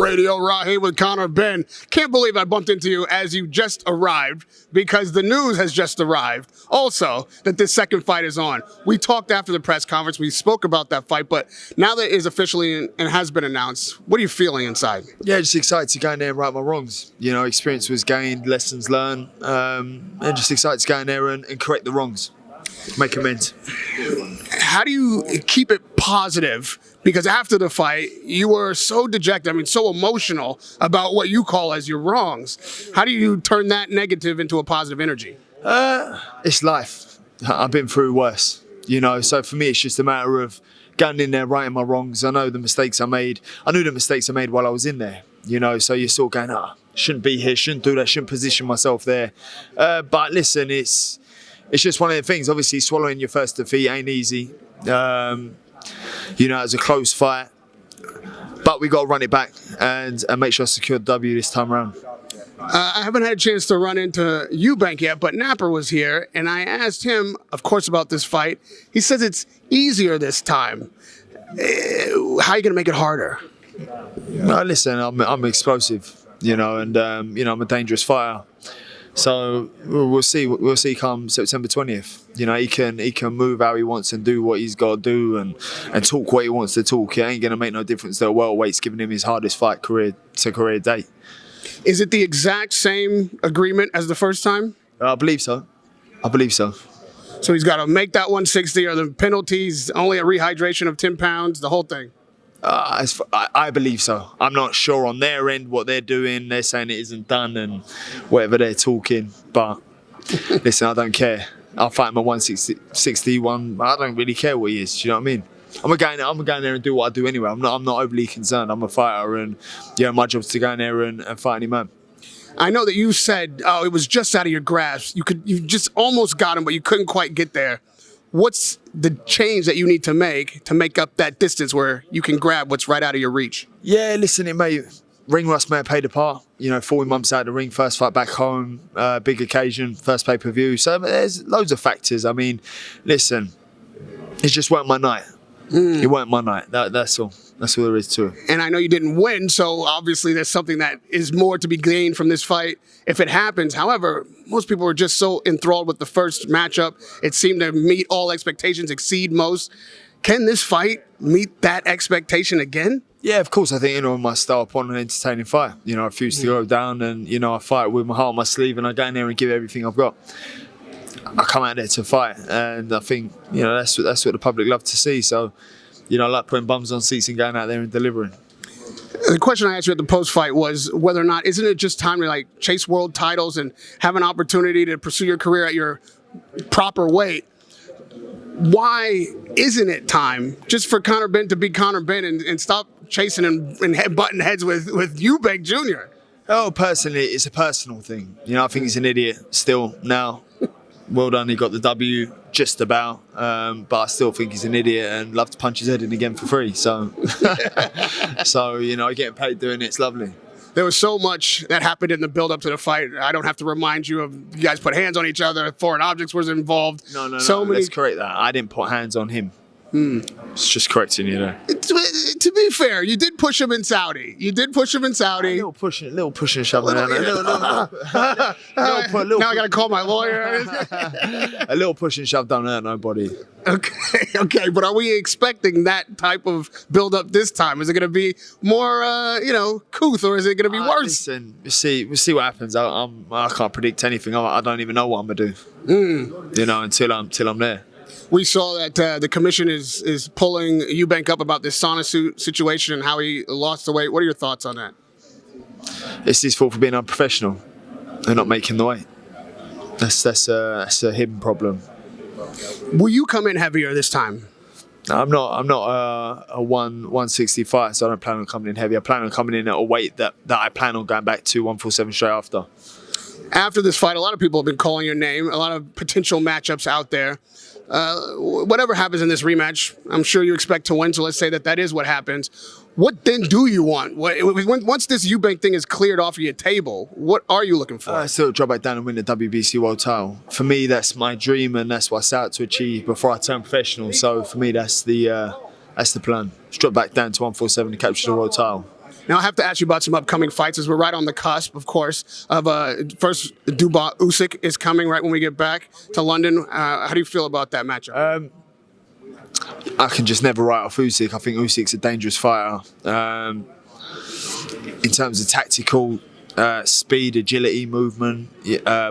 Radio Rahim with Conor Benn. Can't believe I bumped into you as you just arrived because the news has just arrived. Also, that this second fight is on. We talked after the press conference. We spoke about that fight, but now that it is officially and has been announced, what are you feeling inside? Yeah, just excited to go in there and right my wrongs. You know, experience was gained, lessons learned, and just excited to go in there and correct the wrongs, make amends. How do you keep it positive? Because after the fight, you were so dejected, so emotional about what you call as your wrongs. How do you turn that negative into a positive energy? It's life. I've been through worse, you know, so for me it's just a matter of going in there, righting my wrongs. I know the mistakes I made. I knew the mistakes I made while I was in there, you know, so you're sort of going, shouldn't be here, shouldn't do that, shouldn't position myself there. But listen, it's just one of the things. Obviously, swallowing your first defeat ain't easy. You know, it was a close fight, but we got to run it back and make sure I secure the W this time around. I haven't had a chance to run into Eubank yet, but Napper was here, and I asked him, of course, about this fight. He says it's easier this time. How are you going to make it harder? Well, listen, I'm explosive, you know, and you know, I'm a dangerous fighter. So we'll see. We'll see come September 20th. You know, he can move how he wants and do what he's got to do and talk what he wants to talk. It ain't gonna make no difference that welterweight's giving him his hardest fight career date. Is it the exact same agreement as the first time? I believe so. So he's got to make that 160, or the penalties only a rehydration of 10 pounds, the whole thing. I believe so. I'm not sure on their end what they're doing. They're saying it isn't done and whatever they're talking. But listen, I don't care. I'll fight him at 161. I don't really care what he is. Do you know what I mean? I'm gonna go in there and do what I do anyway. I'm not overly concerned. I'm a fighter, and yeah, my job's to go in there and fight any man. I know that you said, it was just out of your grasp. You just almost got him, but you couldn't quite get there. What's the change that you need to make up that distance where you can grab what's right out of your reach? Yeah, listen, ring rust may have played a part. You know, 4 months out of the ring, first fight back home, big occasion, first pay-per-view. So there's loads of factors. I mean, listen, it just weren't my night. It weren't my night. That's all. That's all there is to it. And I know you didn't win, so obviously there's something that is more to be gained from this fight if it happens. However, most people were just so enthralled with the first matchup. It seemed to meet all expectations, exceed most. Can this fight meet that expectation again? Yeah, of course. I think, you know, my style upon an entertaining fight. You know, I refuse to go down and, you know, I fight with my heart on my sleeve and I go in there and give everything I've got. I come out there to fight, and I think, you know, that's what the public love to see. So, you know, I like putting bums on seats and going out there and delivering. The question I asked you at the post-fight was whether or not, isn't it just time to chase world titles and have an opportunity to pursue your career at your proper weight? Why isn't it time just for Conor Benn to be Conor Benn and stop chasing and butting heads with Eubank Jr.? Oh, personally, it's a personal thing. You know, I think he's an idiot still now. Well done, he got the W just about, but I still think he's an idiot and love to punch his head in again for free. So, so you know, getting paid doing it's lovely. There was so much that happened in the build-up to the fight. I don't have to remind you of you guys put hands on each other, foreign objects was involved. No, let's correct that. I didn't put hands on him. It's just correcting you there. To be fair, you did push him in Saudi. A little pushing and shoving. Now I got to call my lawyer. A little push and shove don't hurt nobody. Okay, but are we expecting that type of build-up this time? Is it going to be more, couth, or is it going to be worse? Listen, we'll see what happens. I can't predict anything. I don't even know what I'm going to do. You know, until I'm there. We saw that the commission is pulling Eubank up about this sauna suit situation and how he lost the weight. What are your thoughts on that? It's his fault for being unprofessional and not making the weight. That's a him problem. Will you come in heavier this time? I'm not a 165, so I don't plan on coming in heavy. I plan on coming in at a weight that I plan on going back to 147 straight after. After this fight, a lot of people have been calling your name, a lot of potential matchups out there. Whatever happens in this rematch, I'm sure you expect to win, so let's say that is what happens. What then do you want? Once this Eubank thing is cleared off of your table, what are you looking for? I still drop back down and win the WBC World title. For me, that's my dream, and that's what I set out to achieve before I turn professional. So for me, that's the plan. Just drop back down to 147 to capture the World title. Now I have to ask you about some upcoming fights, as we're right on the cusp, of course, of first Dubois Usyk is coming right when we get back to London. How do you feel about that matchup? I can just never write off Usyk. I think Usyk's a dangerous fighter. In terms of tactical speed, agility, movement,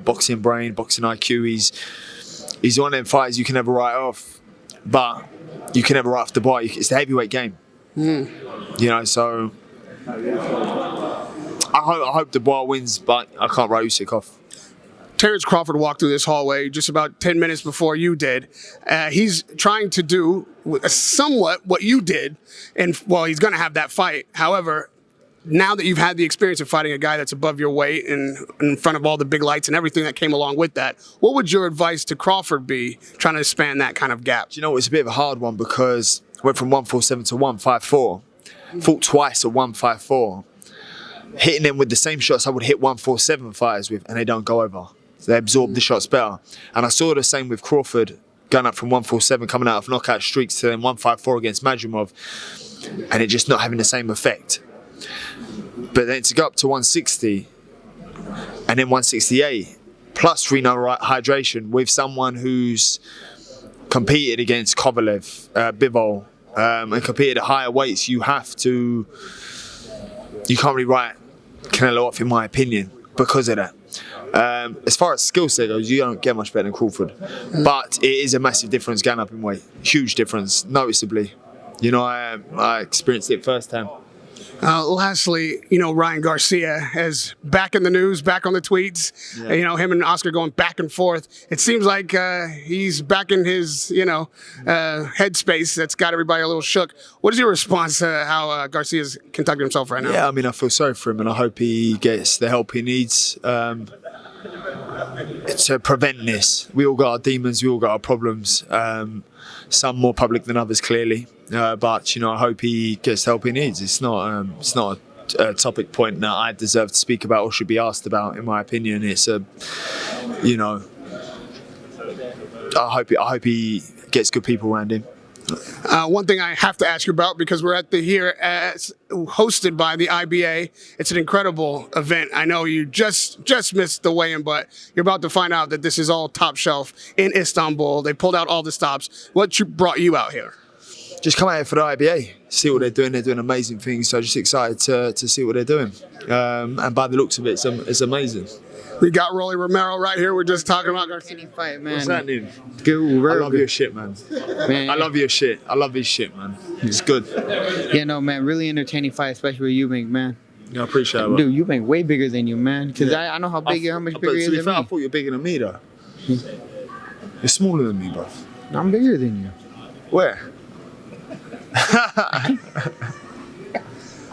boxing brain, boxing IQ, he's one of them fighters you can never write off. But you can never write off Dubois. It's the heavyweight game. You know, so I hope Dubois wins, but I can't write Usyk off. Terrence Crawford walked through this hallway just about 10 minutes before you did. He's trying to do somewhat what you did, and well, he's going to have that fight. However, now that you've had the experience of fighting a guy that's above your weight and in front of all the big lights and everything that came along with that, what would your advice to Crawford be trying to span that kind of gap? Do you know, it's a bit of a hard one because I went from 147 to 154. Fought twice at 154. Hitting them with the same shots I would hit 147 fighters with, and they don't go over. So they absorb the shots better. And I saw the same with Crawford, going up from 147, coming out of knockout streaks to then 154 against Madrimov, and it just not having the same effect. But then to go up to 160 and then 168, plus renal hydration with someone who's competed against Kovalev, Bivol, and competed at higher weights, you can't really write Canelo off, in my opinion, because of that. As far as skill set goes, you don't get much better than Crawford, but it is a massive difference going up in weight, huge difference, noticeably. You know, I experienced it firsthand. Lastly, you know, Ryan Garcia is back in the news, back on the tweets. Yeah. You know, him and Oscar going back and forth. It seems like he's back in his, you know, headspace that's got everybody a little shook. What is your response to how Garcia's conducting himself right now? Yeah, I mean, I feel sorry for him, and I hope he gets the help he needs to prevent this. We all got our demons, we all got our problems. Some more public than others, clearly. But you know, I hope he gets the help he needs. It's not a topic point that I deserve to speak about or should be asked about. In my opinion, it's you know, I hope he gets good people around him. One thing I have to ask you about, because we're at the here hosted by the IBA. It's an incredible event. I know you just missed the weigh-in, but you're about to find out that this is all top shelf in Istanbul. They pulled out all the stops. What brought you out here? Just come out here for the IBA, see what they're doing. They're doing amazing things. So just excited to see what they're doing. And by the looks of it, it's amazing. We got Rolly Romero right here. We're just talking about Garcia. Fight, man. What's happening? Good, I love your shit, man. Man. I love your shit. I love his shit, man. It's good. Yeah, no, man. Really entertaining fight, especially with Eubank, man. Yeah, I appreciate it. Dude, Eubank way bigger than you, man. Because I know how big, how much bigger he is than I me. thought you were bigger than me, though. You're smaller than me, bro. I'm bigger than you. Where?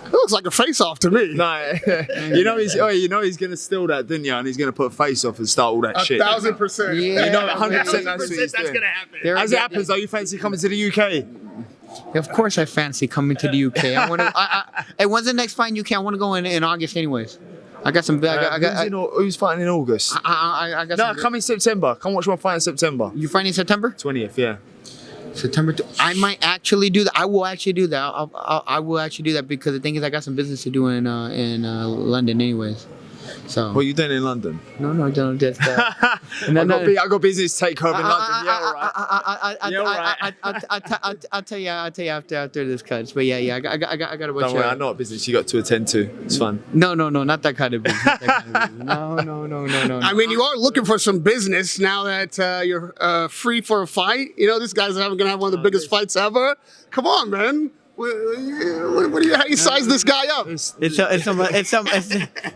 It looks like a face-off to me. No, you know he's gonna steal that, didn't you? And he's gonna put a face off and start all that shit. 1,000%. Yeah. You know, 100% that's what he's doing. gonna happen. As it happens, though, you fancy coming to the UK? Of course, I fancy coming to the UK. I want to. Hey, when's the next fight in UK? I want to go in August, anyways. I got some. Who's fighting in August? I got. No, some, come in September. Come watch my fight in September. You fighting in September? 20th, yeah. September. I might actually do that. I will actually do that. I will actually do that because the thing is, I got some business to do in London, anyways. So. What are you doing in London? No, don't. That's I got business to take home in London. Yeah, all right. I'll tell you after this cuts. But yeah, I gotta watch. Don't worry, I know what business you got to attend to. It's fun. No, not that kind of business. No. I mean, you are looking for some business now that you're free for a fight. You know, this guy's gonna have one of the biggest fights ever. Come on, man. How do you size this guy up? It's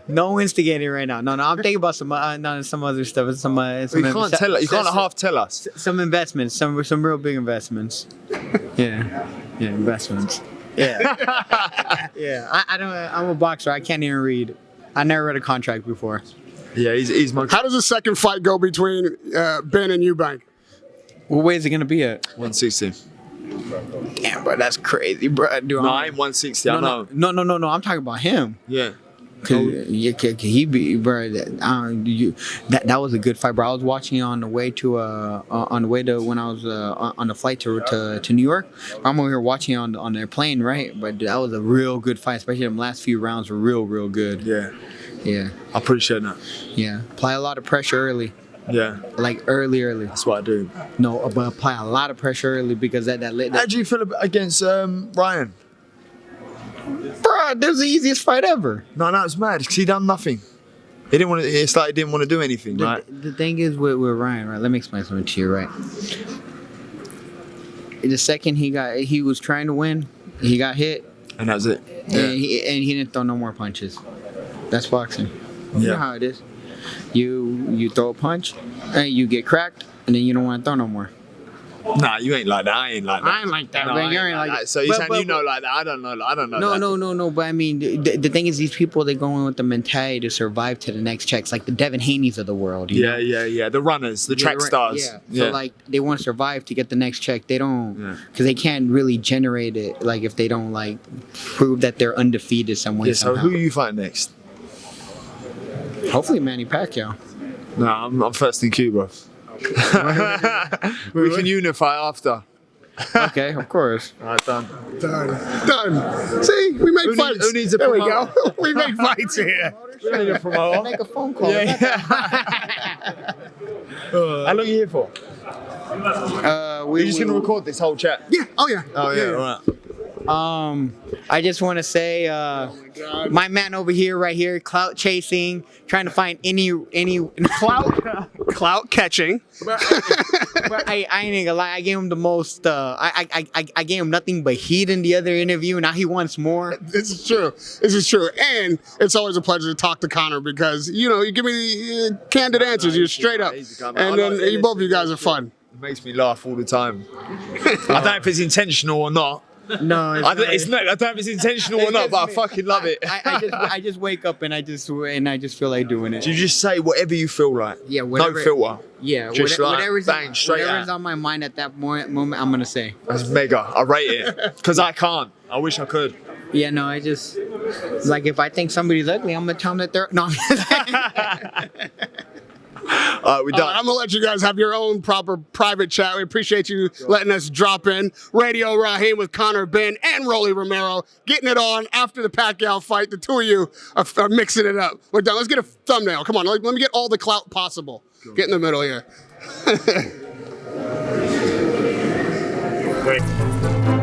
no instigating right now. No, I'm thinking about some other stuff. You can't tell us. You can't half tell us. Some investments, some real big investments. Yeah, investments. Yeah, yeah. I don't. I'm a boxer. I can't even read. I never read a contract before. Yeah, he's my. How does the second fight go between Ben and Eubank? What weight is it gonna be at? 160. Damn, bro, that's crazy, bro. Dude, No, I ain't 160. I know. No. I'm talking about him. Yeah. Cause he be, bro. That was a good fight, bro. I was watching on the way to when I was on the flight to New York. I'm over here watching on their plane, right? But that was a real good fight, especially them last few rounds were real good. Yeah. I appreciate that. Yeah. Apply a lot of pressure early. Yeah. Like early. That's what I do. No, but apply a lot of pressure early because that How do you feel against Ryan? bro, that was the easiest fight ever. No, it was mad because he done nothing. He didn't want to. It's like he didn't want to do anything, right? The thing is with Ryan, right? Let me explain something to you, right? The second he was trying to win, he got hit, And that was it. and he didn't throw no more punches. That's boxing. You know how it is. You throw a punch, and you get cracked, and then you don't want to throw no more. Nah, you ain't like that. I ain't like that. I ain't like that, No, man. I You ain't ain't like that. that. So you're saying you know like that? I don't know. I don't know. No. But I mean, the thing is, these people, they go in with the mentality to survive to the next checks, like the Devin Haney's of the world. You know? Yeah. The runners, the track stars. Yeah. So like, they want to survive to get the next check. They don't, because they can't really generate it. Like if they don't like prove that they're undefeated some way. Yeah. So somehow. who you fighting next? Hopefully Manny Pacquiao. No, I'm first in queue, bro. We can unify after. Okay, of course. All right, done. Done. See, we make fights. Who needs a there we promoter? go. We make fights here. We need a promoter. Make a phone call. How long are you here for? We're just gonna record this whole chat. Yeah. Oh yeah. Oh yeah. All right. I just want to say, my man over here, right here, clout chasing, trying to find any Clout catching. But I ain't gonna lie, I gave him the most. I gave him nothing but heat in the other interview. Now he wants more. This is true. This is true. And it's always a pleasure to talk to Conor because, you give me the candid answers. You're straight up. And then both of you guys are fun. It makes me laugh all the time. I don't know if it's intentional or not. No, I don't know if it's intentional or not, but I fucking love it. I just wake up and I just feel like doing it. Do you just say whatever you feel like? Yeah, whatever. No filter. Yeah, Just like, whatever's bang, straight whatever's out. on my mind at that moment, I'm gonna say. That's mega. I rate it because I can't. I wish I could. Yeah, no, I just like if I think somebody's ugly, I'm gonna tell them that they're no. All right, we're done. I'm going to let you guys have your own proper private chat. We appreciate you letting us drop in. Radio Rahim with Conor Benn and Rolly Romero getting it on after the Pacquiao fight. The two of you are mixing it up. We're done. Let's get a thumbnail. Come on. Let me get all the clout possible. Get in the middle here. Great.